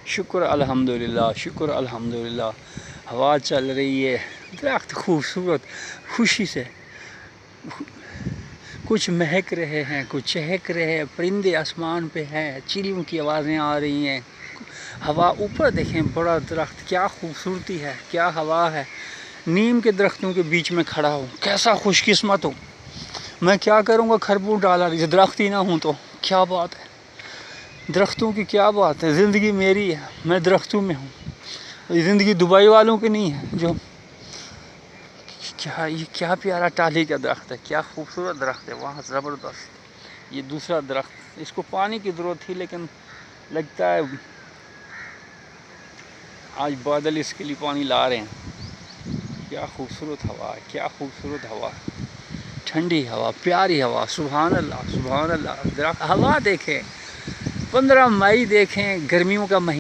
شکر الحمدللہ، شکر الحمدللہ، ہوا چل رہی ہے، درخت خوبصورت خوشی سے کچھ مہک رہے ہیں، کچھ چہک رہے ہیں، پرندے آسمان پہ ہیں، چڑیوں کی آوازیں آ رہی ہیں، ہوا اوپر دیکھیں، بڑا درخت، کیا خوبصورتی ہے، کیا ہوا ہے۔ نیم کے درختوں کے بیچ میں کھڑا ہوں، کیسا خوش قسمت ہوں میں، کیا کروں گا خربوز ڈالا رہی، درخت ہی نہ ہوں تو کیا بات ہے، درختوں کی کیا بات ہے، زندگی میری ہے، میں درختوں میں ہوں، زندگی دبئی والوں کی نہیں ہے۔ جو یہ کیا پیارا ٹالی کا درخت ہے، کیا خوبصورت درخت ہے، وہاں زبردست۔ یہ دوسرا درخت، اس کو پانی کی ضرورت تھی لیکن لگتا ہے آج بادل اس کے لیے پانی لا رہے ہیں۔ کیا خوبصورت ہوا ہے، کیا خوبصورت ہوا ہے، ٹھنڈی ہوا، پیاری ہوا، سبحان اللہ سبحان اللہ۔ درخت، ہوا دیکھیں، 15 مئی دیکھیں، گرمیوں کا مہینہ